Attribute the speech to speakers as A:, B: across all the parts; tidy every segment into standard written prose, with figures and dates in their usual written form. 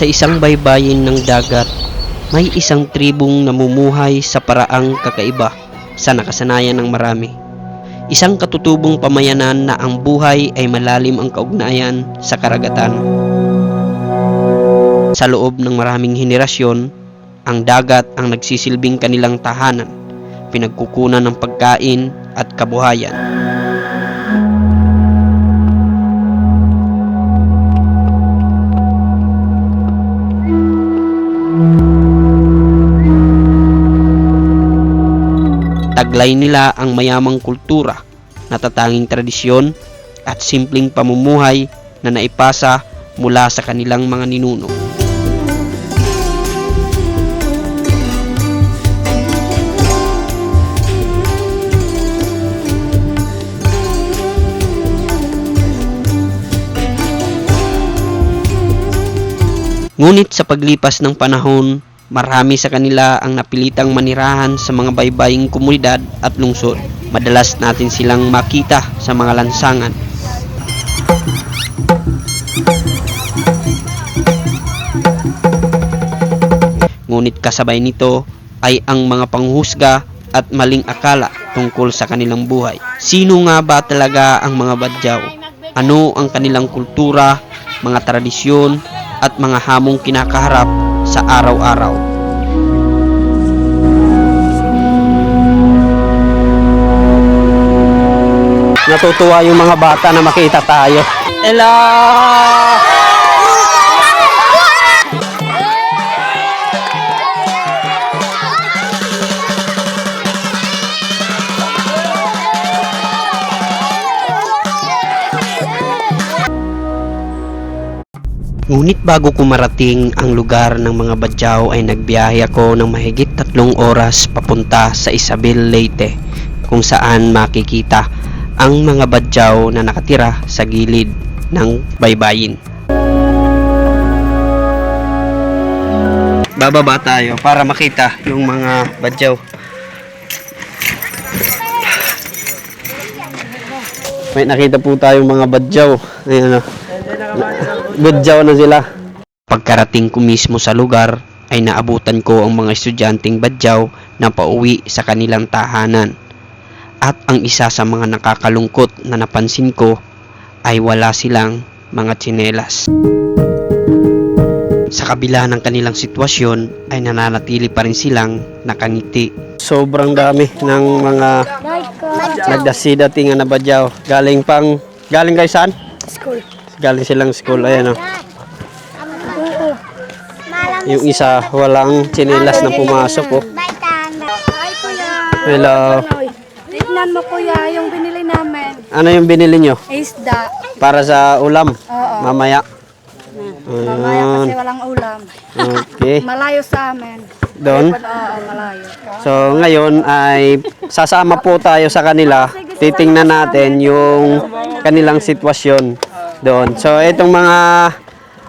A: Sa isang baybayin ng dagat, may isang tribong namumuhay sa paraang kakaiba sa nakasanayan ng marami. Isang katutubong pamayanan na ang buhay ay malalim ang kaugnayan sa karagatan. Sa loob ng maraming henerasyon, ang dagat ang nagsisilbing kanilang tahanan, pinagkukunan ng pagkain at kabuhayan. Taglay nila ang mayamang kultura, natatanging tradisyon at simpleng pamumuhay na naipasa mula sa kanilang mga ninuno. Ngunit sa paglipas ng panahon, marami sa kanila ang napilitang manirahan sa mga baybaying komunidad at lungsod. Madalas natin silang makita sa mga lansangan. Ngunit kasabay nito ay ang mga panghusga at maling akala tungkol sa kanilang buhay. Sino nga ba talaga ang mga Badyaw? Ano ang kanilang kultura, mga tradisyon at mga hamong kinakaharap sa araw-araw? Natutuwa yung mga bata na makita tayo. Hello! Ngunit bago ko marating ang lugar ng mga Badyaw ay nagbiyahe ako ng mahigit 3 oras papunta sa Isabel, Leyte, kung saan makikita ang mga Badyaw na nakatira sa gilid ng baybayin. Bababa tayo para makita yung mga Badyaw. May nakita po tayong mga Badyaw. Ayan o. Badyaw na sila. Pagkarating ko mismo sa lugar ay naabutan ko ang mga estudyanteng Badyaw na pauwi sa kanilang tahanan. At ang isa sa mga nakakalungkot na napansin ko ay wala silang mga tsinelas. Sa kabila ng kanilang sitwasyon ay nananatili pa rin silang nakangiti. Sobrang dami ng mga nagdasidating na Badyaw. Galing kayo saan?
B: School.
A: Galing silang school, ayan o. Yung isa, walang tsinelas na pumasok o.
B: Hi kuya.
A: Hello.
B: Tignan mo kuya, yung binili namin.
A: Ano yung binili nyo?
B: Isda.
A: Para sa ulam?
B: Oo.
A: Mamaya.
B: Mamaya kasi walang ulam.
A: Okay.
B: Malayo sa amin.
A: Doon?
B: Oo, malayo.
A: So ngayon ay sasama po tayo sa kanila. Titingnan natin yung kanilang sitwasyon doon. So itong mga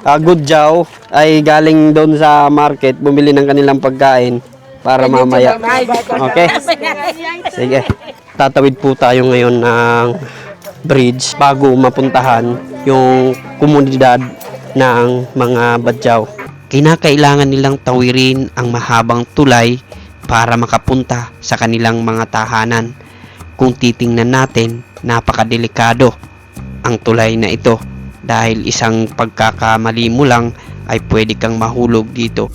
A: Badyaw ay galing doon sa market, bumili ng kanilang pagkain para mamaya. Okay? Sige. Tatawid po tayo ngayon ng bridge bago mapuntahan yung komunidad ng mga Badyaw. Kinakailangan nilang tawirin ang mahabang tulay para makapunta sa kanilang mga tahanan. Kung titingnan natin, napakadelikado ang tulay na ito dahil isang pagkakamali mo lang ay pwede kang mahulog dito.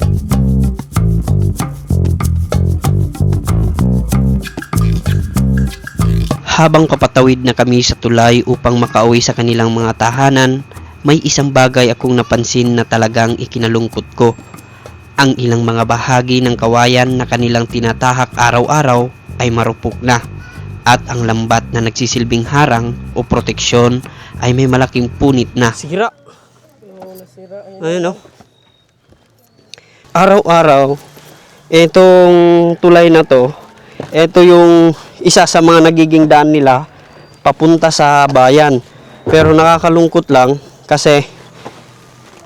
A: Habang papatawid na kami sa tulay upang makauwi sa kanilang mga tahanan, may isang bagay akong napansin na talagang ikinalungkot ko. Ang ilang mga bahagi ng kawayan na kanilang tinatahak araw-araw ay marupok na. At ang lambat na nagsisilbing harang o proteksyon ay may malaking punit na. Sira. Ayun o. Araw-araw, itong tulay na to, ito yung isa sa mga nagiging daan nila papunta sa bayan. Pero nakakalungkot lang kasi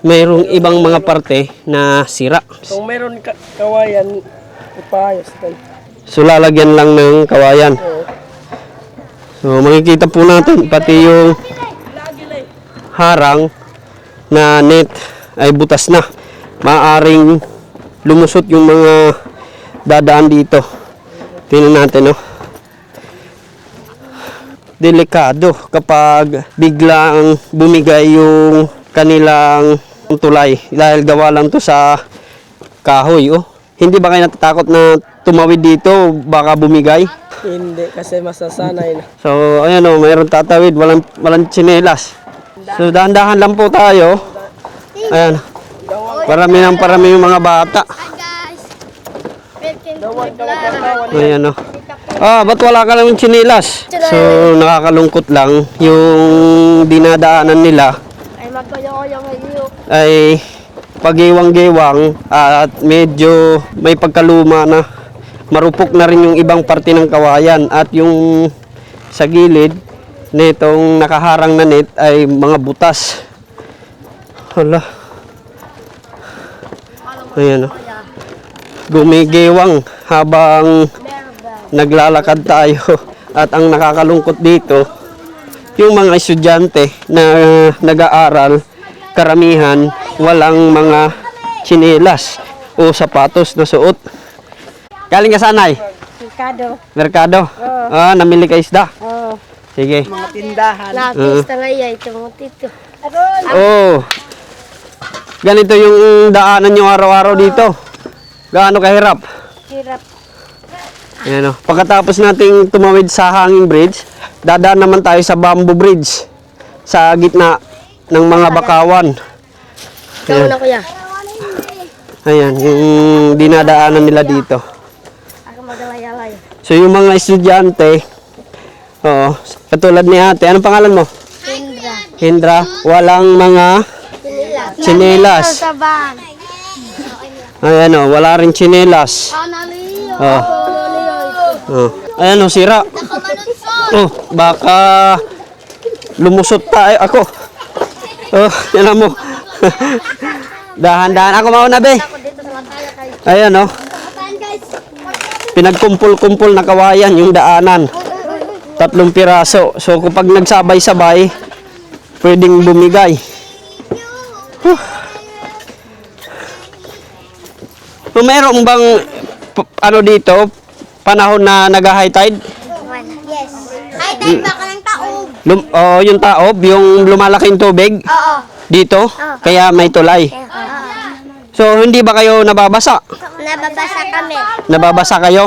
A: mayroong ibang mga parte na sira.
C: Kung meron kawayan, ipayos tayo.
A: So lalagyan lang ng kawayan. So makikita po natin pati yung harang na net ay butas na. maaring lumusot yung mga dadaan dito. Tingnan natin, no? Delikado kapag biglang bumigay yung kanilang tulay dahil gawa lang to sa kahoy, oh. Hindi ba kayo natatakot na tumawid dito, baka bumigay?
C: Hindi, kasi masasanay na.
A: So, ayan, oh, mayroon tatawid, walang tsinelas. So, dahan-dahan lang po tayo. Ayan. Parami yung mga bata. Ayan, oh. Ba't wala ka lang tsinelas? So, nakakalungkot lang yung dinadaanan nila ay pagiwang-giwang at medyo may pagkaluma na. Marupok na rin yung ibang parte ng kawayan at yung sa gilid nitong nakaharang na net ay mga butas. Hala. Ayan, oh. Gumigiwang habang naglalakad tayo. At ang nakakalungkot dito, yung mga estudyante na nag-aaral, karamihan walang mga tsinelas o sapatos na suot. Galing ka sanay?
B: Merkado.
A: Merkado? Namili ka isda?
B: Oo.
A: Sige.
C: Mga tindahan.
B: Lapis talaga ito mo tito.
A: Oh. Ganito yung daanan nyo araw-araw dito. Gaano kahirap?
B: Hirap.
A: Ayan, oh. Pagkatapos nating tumawid sa hanging bridge, dadaan naman tayo sa bamboo bridge sa gitna ng mga bakawan.
B: Ikaw na kuya.
A: Ayan, yung dinadaanan nila dito.
B: Ako magalay-alay.
A: So yung mga estudyante, katulad ni ate, anong pangalan mo?
B: Indra.
A: Hendra, walang mga tsinelas.
B: Saban.
A: Ayan, oh, wala rin tsinelas.
B: Analiyo.
A: Ayan, oh, sira. Baka lumusot tayo. Ako. Yan mo. Dahan-dahan. Ako mauna, be. Ayan, oh. Pinagkumpul-kumpul na kawayan yung daanan. 3 piraso. So, kapag nagsabay-sabay, pwedeng bumigay. So, meron bang dito, panahon na nag-high tide?
B: Yes. Ay, tayo baka ng taob.
A: Yung taob, yung lumalaking tubig
B: Oo.
A: dito, kaya may tulay. So, hindi ba kayo nababasa?
B: Nababasa kami.
A: Nababasa kayo?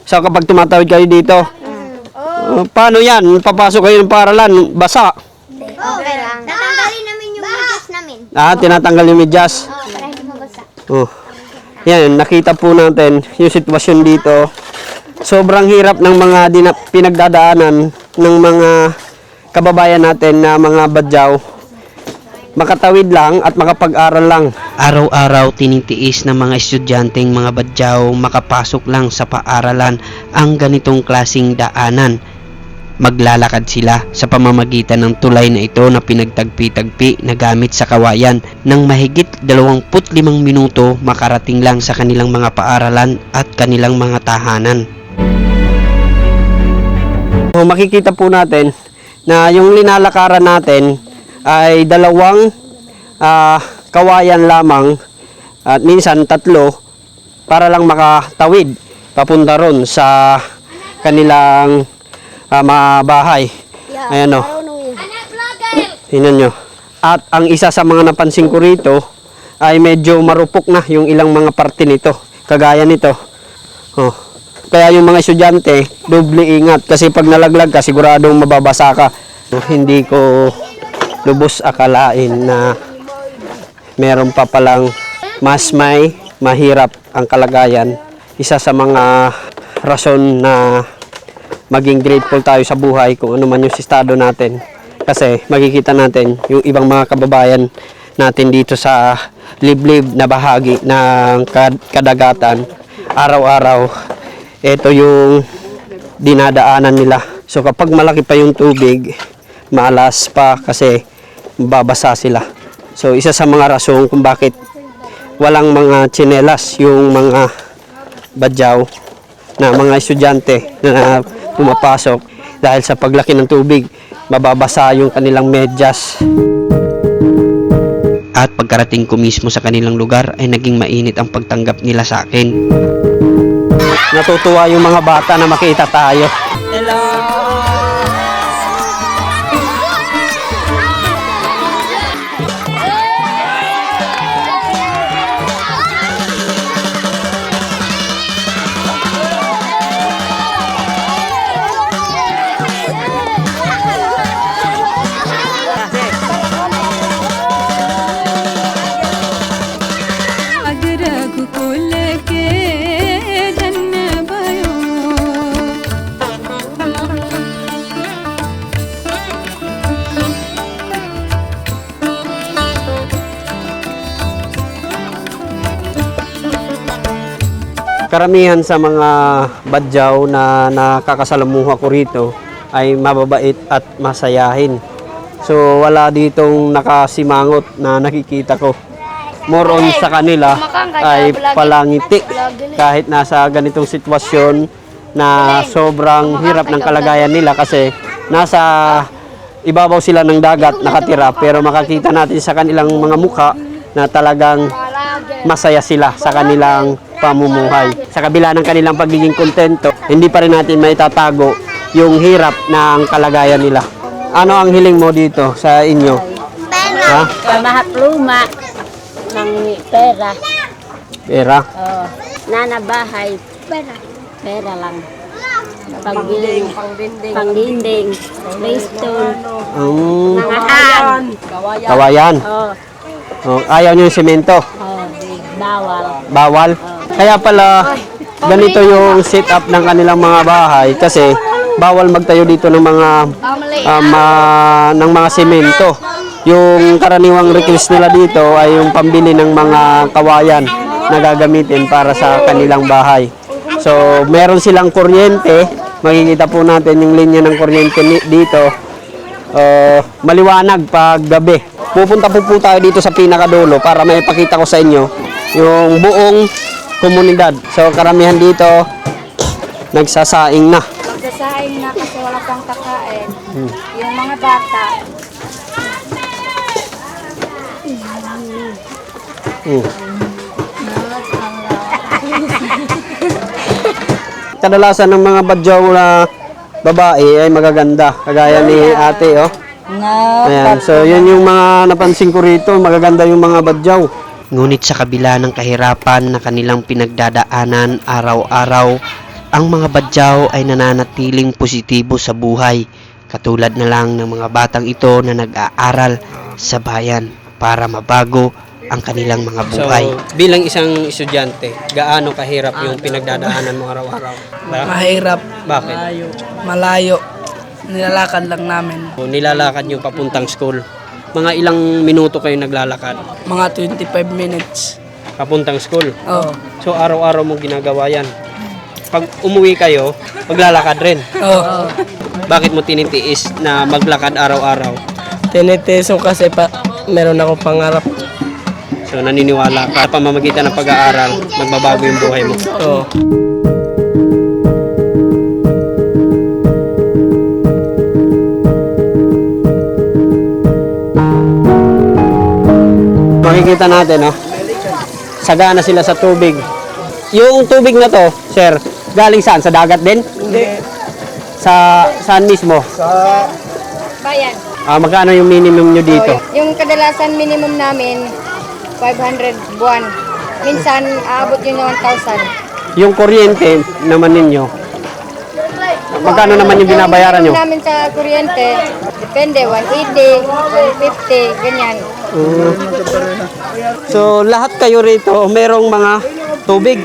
A: So, kapag tumatawid kayo dito, paano yan? Papasok kayo ng paralan, basa.
B: Okay lang. Natanggalin namin yung medyas namin.
A: Tinatanggal yung medyas.
B: Para hindi mabasa.
A: Yan, nakita po natin yung sitwasyon dito. Sobrang hirap ng mga pinagdadaanan ng mga kababayan natin na mga badyaw. Makatawid lang at makapag-aral lang. Araw-araw tinitiis ng mga estudyanteng mga badyaw makapasok lang sa paaralan ang ganitong klasing daanan. Maglalakad sila sa pamamagitan ng tulay na ito na pinagtagpi-tagpi na gamit sa kawayan ng mahigit 25 minuto makarating lang sa kanilang mga paaralan at kanilang mga tahanan. Makikita po natin na yung linalakaran natin ay 2 kawayan lamang at minsan 3 para lang makatawid papunta ron sa kanilang mga bahay. Ayan, o. Tingnan nyo. At ang isa sa mga napansin ko rito ay medyo marupok na yung ilang mga parte nito. Kagaya nito. Kaya yung mga estudyante, doble ingat. Kasi pag nalaglag ka, siguradong mababasa ka. Hindi ko lubos akalain na meron pa palang mas may mahirap ang kalagayan. Isa sa mga rason na maging grateful tayo sa buhay kung ano man yung estado natin. Kasi makikita natin yung ibang mga kababayan natin dito sa liblib na bahagi ng kadagatan. Araw-araw, ito yung dinadaanan nila. So kapag malaki pa yung tubig, maalas pa kasi babasa sila. So isa sa mga rason kung bakit walang mga tsinelas yung mga badyaw na mga estudyante na pumapasok dahil sa paglaki ng tubig, mababasa yung kanilang medyas. At pagkarating ko mismo sa kanilang lugar ay naging mainit ang pagtanggap nila sa akin. Natutuwa yung mga bata na makita tayo. Hello! Karamihan sa mga badyaw na nakakasalamuha ko rito ay mababait at masayahin. So wala ditong nakasimangot na nakikita ko. More on sa kanila ay palangiti kahit nasa ganitong sitwasyon na sobrang hirap ng kalagayan nila kasi nasa ibabaw sila ng dagat nakatira, pero makakita natin sa kanilang mga mukha na talagang masaya sila sa kanilang pamumuhay. Sa kabila ng kanilang pagiging kontento, hindi pa rin natin maitatago yung hirap ng kalagayan nila. Ano ang hiling mo dito sa inyo? Ha?
D: Pamahapluma ng pera.
A: Pera?
D: Oh, nanabahay. Pera lang. Pangdinding. Playstone. Nangahan.
A: Kawayan.
D: Oh,
A: Oh, ayaw nyo yung semento?
D: bawal.
A: Bawal? Kaya pala ganito yung setup ng kanilang mga bahay kasi bawal magtayo dito ng mga ng mga semento. Yung karaniwang request nila dito ay yung pambili ng mga kawayan na gagamitin para sa kanilang bahay. So, meron silang kuryente. Makikita po natin yung linya ng kuryente dito. Maliwanag pag gabi. Pupunta po tayo dito sa pinakadulo para maipakita ko sa inyo yung buong komunidad. So, karamihan dito nagsasaing na.
D: Nagsasaing na kasi wala pang kakain. Yung mga bata.
A: Kadalasan ng mga badyaw na babae ay magaganda. Kagaya ni ate, oh. Ayan, so yun yung mga napansin ko rito, magaganda yung mga badyaw. Ngunit sa kabila ng kahirapan na kanilang pinagdadaanan araw-araw, ang mga badyaw ay nananatiling positibo sa buhay. Katulad na lang ng mga batang ito na nag-aaral sa bayan para mabago ang kanilang mga buhay. So, bilang isang estudyante, gaano kahirap yung pinagdadaanan mo araw-araw?
C: Mahirap.
A: Bakit?
C: Malayo. Nilalakad lang namin.
A: Nilalakad yung papuntang school. Mga ilang minuto kayo naglalakad?
C: Mga 25 minutes.
A: Papuntang school?
C: Oo.
A: So araw-araw mong ginagawa yan. Pag umuwi kayo, maglalakad rin.
C: Oo.
A: Bakit mo tinitiis na maglakad araw-araw?
C: Tinitiis ko kasi meron akong pangarap.
A: So naniniwala ka sa pamamagitan ng pag-aaral, magbabago yung buhay mo.
C: Oo.
A: Makikita natin, no? Sagana sila sa tubig. Yung tubig na to, sir, galing saan? Sa dagat din?
C: Hindi.
A: Saan mismo?
D: Bayan.
A: Magkano yung minimum nyo dito?
D: Yung kadalasan minimum namin, 500 buwan. Minsan, aabot yun ng 1,000.
A: Yung kuryente naman ninyo, magkano naman yung binabayaran nyo?
D: Namin sa kuryente, depende, 180, 150, ganyan.
A: So, lahat kayo rito, merong mga tubig.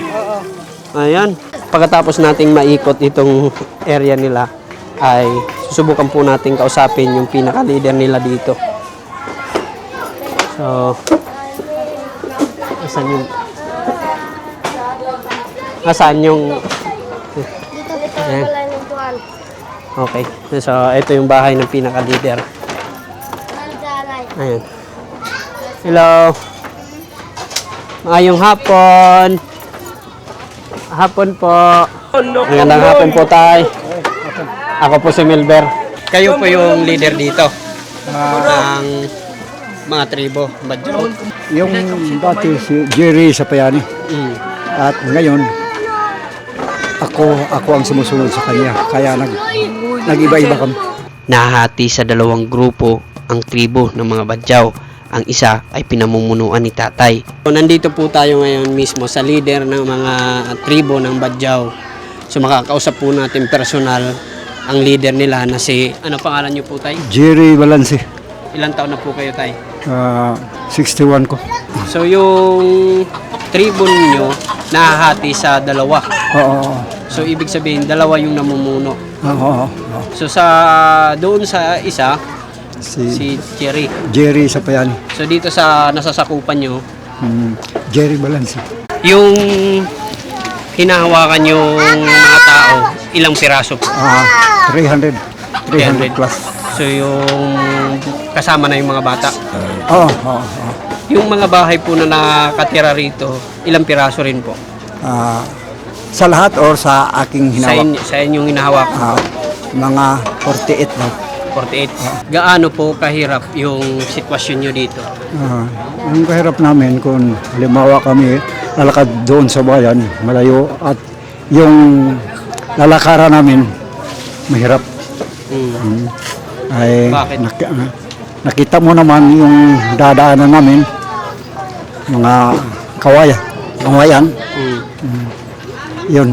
A: Ayan. Pagkatapos nating maikot itong area nila, ay susubukan po natin kausapin yung pinaka-leader nila dito. So, asan yung... Asan yung... Ayan. Okay. So, ito yung bahay ng pinaka-leader. Ayan. Hello. Maayong hapon. Hapon po. Magandang hapon po, tay. Ako po si Milber. Kayo po yung leader dito ng mga tribo, Badyaw?
E: Yung dati si Jerry Sapayani.
A: Mm.
E: At ngayon, ako ang sumusunod sa kanya. Kaya nag-iba-iba kami.
A: Nahati sa dalawang grupo ang tribo ng mga Badyaw. Ang isa ay pinamumunuan ni tatay. So, nandito po tayo ngayon mismo sa leader ng mga tribo ng Badyaw. So makakausap po natin personal ang leader nila na si, ano pangalan niyo po tay?
E: Jerry Balansi.
A: Ilang taon na po kayo tay?
E: 61 ko.
A: So yung tribo ninyo nahahati sa dalawa.
E: Oo.
A: So ibig sabihin dalawa yung namumuno.
E: Oo.
A: So doon sa isa si Jerry.
E: Jerry Sapayani.
A: So dito sa nasasakupan nyo,
E: Jerry Balansi.
A: yung hinahawakan yung mga tao, ilang piraso po?
E: 300 plus.
A: So yung kasama na yung mga bata.
E: Oo.
A: Yung mga bahay po na nakatira rito, ilang piraso rin po?
E: Sa lahat or sa aking hinawak?
A: Sa inyong hinahawak?
E: Mga 48 lang.
A: 48. Gaano po kahirap yung sitwasyon nyo dito?
E: Ang kahirap namin kung halimbawa kami lalakad doon sa bayan, malayo, at yung lalakaran namin mahirap. Ay,
A: Bakit?
E: nakita mo naman yung dadaanan namin, mga kawayan. Yun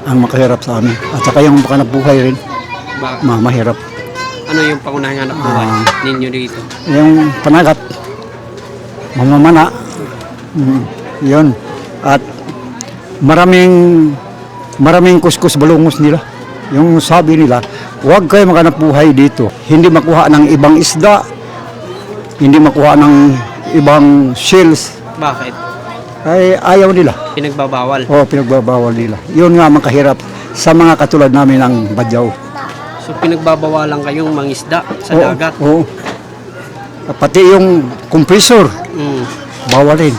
E: ang makahirap sa amin. At saka yung baka nabuhay rin, mahirap.
A: Ano yung pangunahing hanap buhay ninyo dito?
E: Yung panagat, mamamana, yun. At maraming kuskus balungos nila. Yung sabi nila, huwag kayo maghanap buhay dito. Hindi makuha ng ibang isda, hindi makuha ng ibang shells.
A: Bakit?
E: Ay ayaw nila.
A: Pinagbabawal.
E: Pinagbabawal nila. Yun nga makahirap sa mga katulad namin ng Badyaw.
A: So pinagbabawalan kayong mangisda sa dagat?
E: Oo. Pati yung compressor, bawal rin.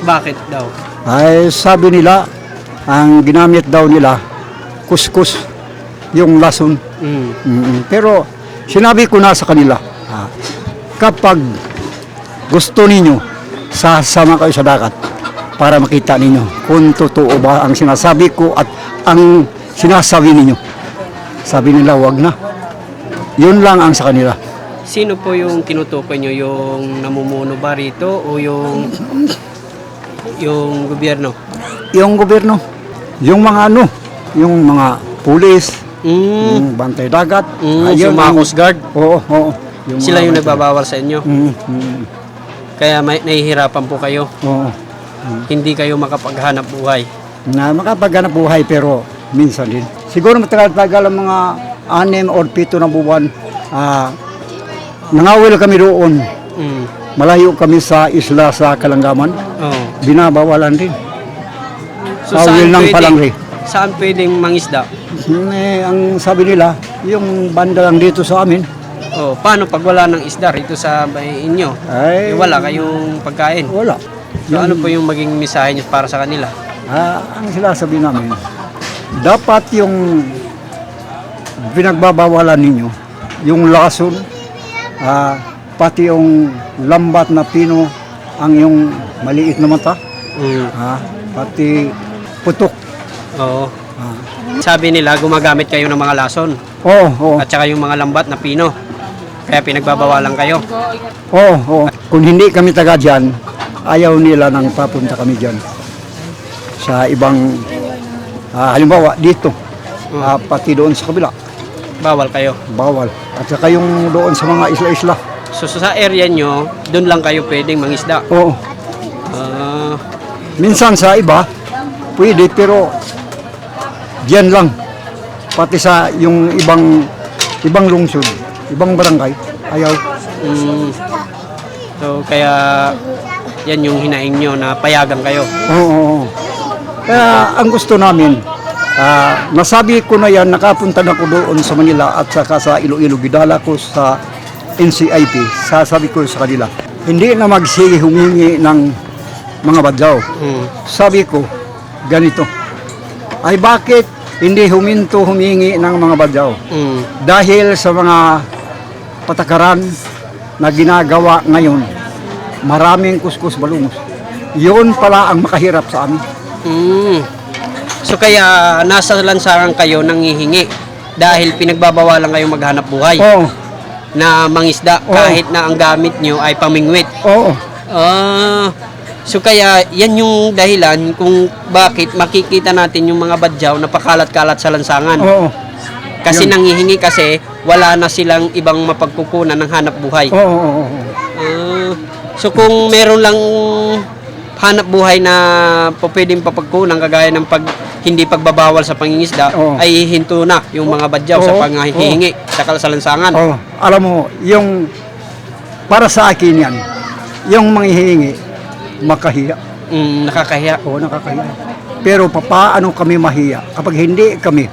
A: Bakit daw?
E: Ay sabi nila, ang ginamit daw nila, kuskus, yung lason. Pero sinabi ko na sa kanila, kapag gusto ninyo, sasama kayo sa dagat para makita ninyo kung totoo ba ang sinasabi ko at ang sinasabi ninyo. Sabi nila, wag na. Yun lang ang sa kanila.
A: Sino po yung tinutukoy nyo? Yung namumuno ba rito o yung gobyerno?
E: Yung gobyerno, yung mga yung mga pulis, yung bantay dagat,
A: yung mga Coast Guard?
E: Oo.
A: Sila yung nagbabawal sa inyo? Kaya nahihirapan po kayo?
E: Oo.
A: Hindi kayo makapaghanap buhay?
E: Na makapaghanap buhay pero minsan din. Siguro matagal-tagal ang mga 6 or 7 na buwan. Nangawil kami doon. Malayo kami sa isla sa Kalanggaman. Binabawalan din.
A: So
E: Awil ng palangri.
A: Saan pwedeng mangisda?
E: Ang sabi nila, yung banda lang dito sa amin.
A: Paano pag wala ng isda rito sa inyo?
E: Ay,
A: wala kayong pagkain?
E: Wala.
A: So ano po yung maging mensahe niyo para sa kanila?
E: Ang sinasabi namin, dapat yung pinagbabawalan ninyo, yung lason, pati yung lambat na pino, ang yung maliit na mata, pati putok.
A: Oo. Sabi nila gumagamit kayo ng mga lason
E: Oo.
A: at saka yung mga lambat na pino. Kaya pinagbabawalan kayo.
E: Oo. Kung hindi kami taga dyan, ayaw nila nang papunta kami dyan. Sa ibang, halimbawa dito, pati doon sa kabila,
A: Bawal kayo.
E: bawal. At saka yung doon sa mga isla-isla.
A: So sa area nyo, doon lang kayo pwedeng mangisda.
E: Oo. Minsan sa iba, pwede, pero diyan lang. Pati sa yung ibang lungsod, ibang barangay, ayaw.
A: So kaya yan yung hinaing nyo na payagan kayo.
E: Oo. Kaya ang gusto namin, nasabi ko na yan, nakapunta na ko doon sa Manila at saka sa Iloilo, gidala ko sa NCIP, sasabi ko sa kanila, hindi na magsige humingi ng mga Badyaw. Sabi ko, ganito, ay bakit hindi humingi ng mga Badyaw? Dahil sa mga patakaran na ginagawa ngayon maraming kuskus balungos. Yun pala ang makahirap sa amin.
A: Mm. So kaya nasa lansangan kayo nanghihingi dahil pinagbabawalan kayong maghanap buhay
E: Oo,
A: na mangisda kahit na ang gamit nyo ay pamingwit.
E: oo,
A: So kaya yan yung dahilan kung bakit makikita natin yung mga badyaw na pakalat-kalat sa lansangan.
E: oo,
A: Kasi
E: Yun.
A: nanghihingi kasi wala na silang ibang mapagkukunan ng hanap buhay.
E: oo, oo, oo.
A: So kung meron lang hanap buhay na pwedeng papagkunan kagaya ng hindi pagbabawal sa pangingisda
E: Oo.
A: ay hinto na yung mga badyaw sa
E: Oo.
A: panghihingi sa lansangan.
E: Oo. Alam mo, yung para sa akin yan, yung manghihingi, makahiya.
A: Nakakahiya.
E: Oo, nakakahiya. Pero paano kami mahiya kapag hindi kami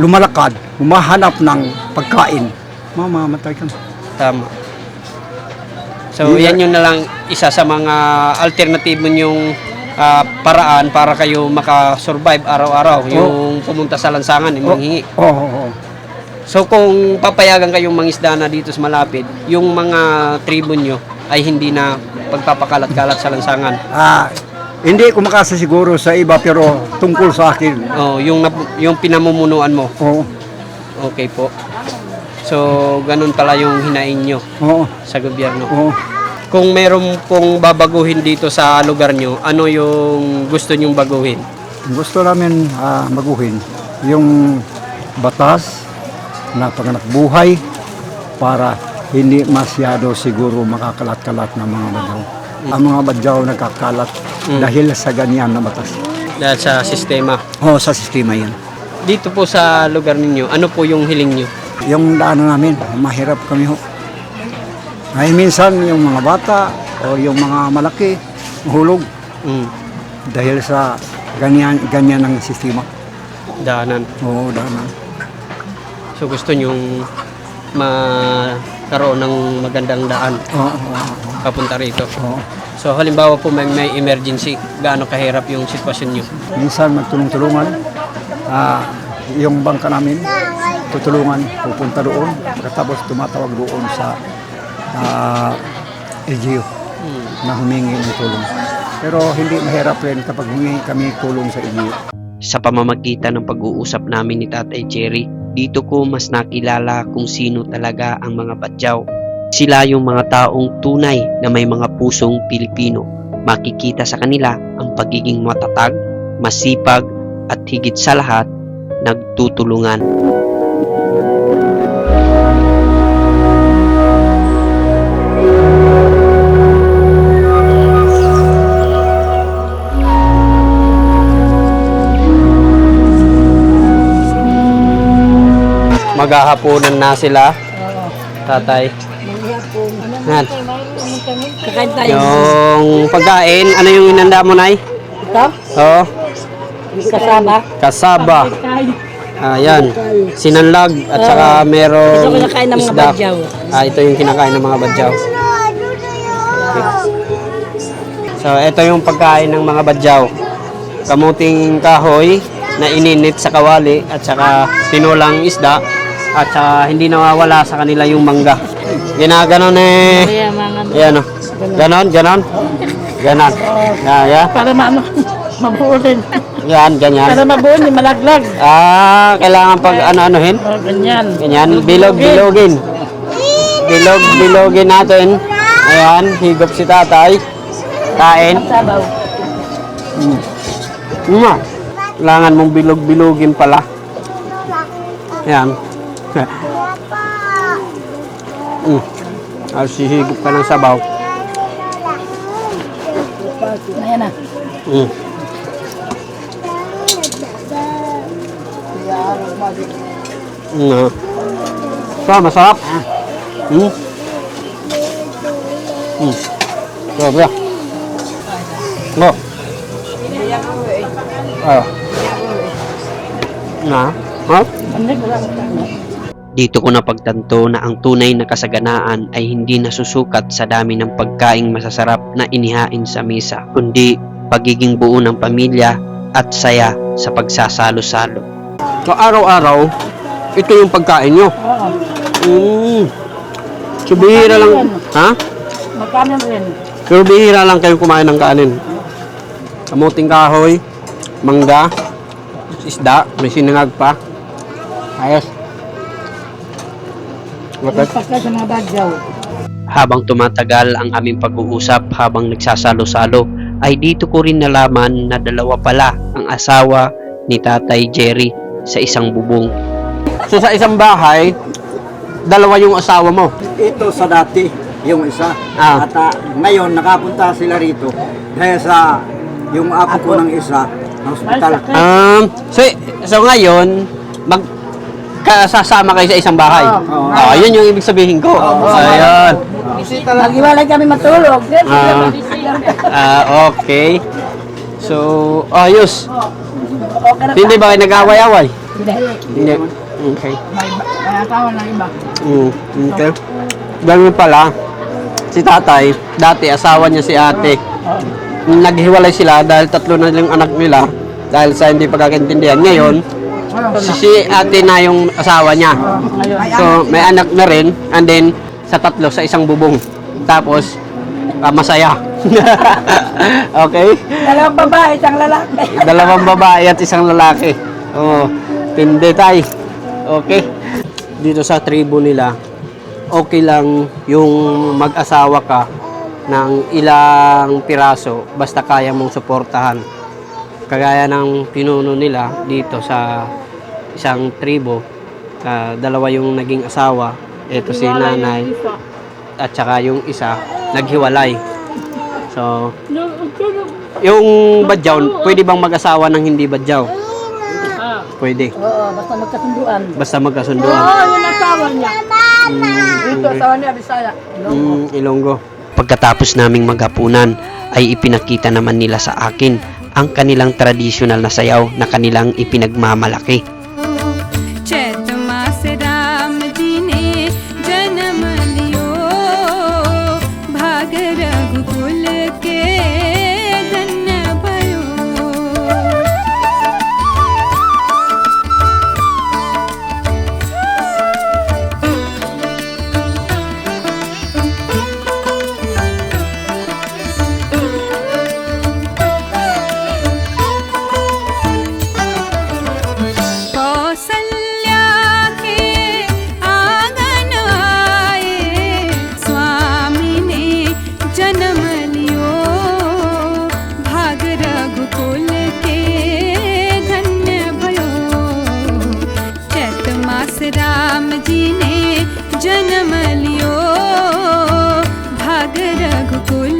E: lumalakad, humahanap ng pagkain, mamamatay kami.
A: Tama. So yan yun na lang isa sa mga alternatibo yung paraan para kayo makasurvive araw-araw, yung pumunta sa lansangan, yung manghingi.
E: Oo, oo, oo.
A: So kung papayagan kayong mangisda na dito sa malapit, yung mga tribo nyo ay hindi na pagpapakalat-kalat sa lansangan.
E: Hindi ko makasasiguro sa iba pero tungkol sa akin.
A: Oh, yung pinamumunuan mo.
E: Oo,
A: Okay po. So ganun pala yung hinaing nyo
E: oo,
A: sa gobyerno.
E: oo.
A: Kung meron pong babaguhin dito sa lugar nyo, ano yung gusto nyong baguhin?
E: Gusto namin baguhin yung batas na panganak buhay para hindi masyado siguro makakalat-kalat ng mga badyaw. Ang mga badyaw nagkakalat dahil sa ganyan na batas.
A: Dahil sa sistema.
E: Oo, sa sistema yan.
A: Dito po sa lugar ninyo, ano po yung hiling nyo?
E: Yung daanan namin, mahirap kami ho. Ay minsan yung mga bata o yung mga malaki, mahulog dahil sa ganyan ng sistema.
A: Daanan.
E: Oo, daanan.
A: So gusto nyong magkaroon ng magandang daan
E: Oo, oo,
A: papunta rito.
E: oo.
A: So halimbawa po may emergency, gaano kahirap yung sitwasyon nyo?
E: Minsan magtulong-tulungan. Yung bangka namin, tutulungan, pupunta doon, pagkatapos tumatawag doon sa LGU na humingi ng tulong. Pero hindi mahirap rin kapag humingi kami tulong sa LGU.
F: Sa pamamagitan ng pag-uusap namin ni Tatay Jerry, dito ko mas nakilala kung sino talaga ang mga badyaw. Sila yung mga taong tunay na may mga pusong Pilipino. Makikita sa kanila ang pagiging matatag, masipag, at higit sa lahat, nagtutulungan.
A: Maghahaponan na sila, tatay. Yan.
C: Kakain tayo.
A: Yung pagkain, ano yung inanda mo, Nay?
C: Ito?
A: Oo,
C: Kasama.
A: kasaba. Ayan, sinanlag at saka merong
C: Ito kinakain ng mga
A: isda.
C: badyaw.
A: Ito yung kinakain ng mga badyaw. Okay. So, ito yung pagkain ng mga badyaw. Kamuting kahoy na ininit sa kawali at saka tinulang isda at saka hindi nawawala sa kanila yung mangga. Ginaganon eh.
C: Kaya mga
A: Ayan o. Ganon, ganon. Ganon. Yeah.
C: para mabuo rin.
A: Yan, ganyan.
C: Para mabuo ni malaglag.
A: Kailangan pag ano-anuhin.
C: Ganyan.
A: Ganyan, bilog-bilogin. Bilog-bilogin natin. Ayan, higop si tatay. Kain.
C: Sabaw.
A: Kailangan mong bilog-bilogin pala. Ayan. Higop ka ng sabaw.
C: Ayan na.
A: Masarap. Grabe. Oh. Ha?
F: Dito ko napagtanto na ang tunay na kasaganaan ay hindi nasusukat sa dami ng pagkaing masasarap na inihain sa misa, kundi pagiging buo ng pamilya at saya sa pagsasalo-salo.
A: So araw-araw, ito yung pagkain nyo. So bihira lang. Ha?
C: Magkano rin?
A: Pero bihira lang kayo kumain ng kanin. Kamuting kahoy, mangga, isda, may sinangag pa. Ayos. Okay.
C: Pagka sa mga badyaw.
F: Habang tumatagal ang aming pag-uusap habang nagsasalo-salo, ay dito ko rin nalaman na dalawa pala ang asawa ni Tatay Jerry sa isang bubong.
A: So sa isang bahay, dalawa yung asawa mo.
E: Ito sa dati, yung isa.
A: Ah.
E: At ngayon, nakapunta sila rito dahil sa yung apo ko ng isa na hospital.
A: So ngayon, kasasama kayo sa isang bahay. Yun yung ibig sabihin ko. Ayan.
C: Nag-iwalay kami matulog.
A: Okay. So, ayos. Hindi ba kayo nag-away-away? Hindi. Okay.
C: May asawa ng iba.
A: Okay. Ganun pala, si tatay, dati asawa niya si ate. Naghiwalay sila dahil tatlo na lang anak nila dahil sa hindi pagkakaintindihan. Ngayon, si ate na yung asawa niya. So, may anak na rin and then sa tatlo sa isang bubong. Tapos, masaya. Okay?
C: Dalawang babae, isang lalaki.
A: Dalawang babae at isang lalaki. Oh, tindi tay. Okay. Dito sa tribo nila, okay lang yung mag-asawa ka ng ilang piraso basta kaya mong suportahan. Kagaya ng pinuno nila dito sa isang tribo, dalawa yung naging asawa. Ito si nanay at saka yung isa naghiwalay. So, yung badyaw, pwede bang mag-asawa ng hindi badyaw? Pwede.
C: Oo, basta magkasunduan.
A: Basta magkasunduan.
C: Yung asawa niya. Ito, asawa niya, Bisaya.
A: Ilonggo.
F: Pagkatapos naming maghapunan ay ipinakita naman nila sa akin ang kanilang tradisyonal na sayaw na kanilang ipinagmamalaki.
G: चैत मास राम जी ने जन्म लियो भाग रघुकुल के धन्य भयो कौसल्या के आंगन आए स्वामी ने जन्म लियो भाग रघुकुल के धन्य भयो चैत मास राम जी ने जन्म लियो भाग रघुकुल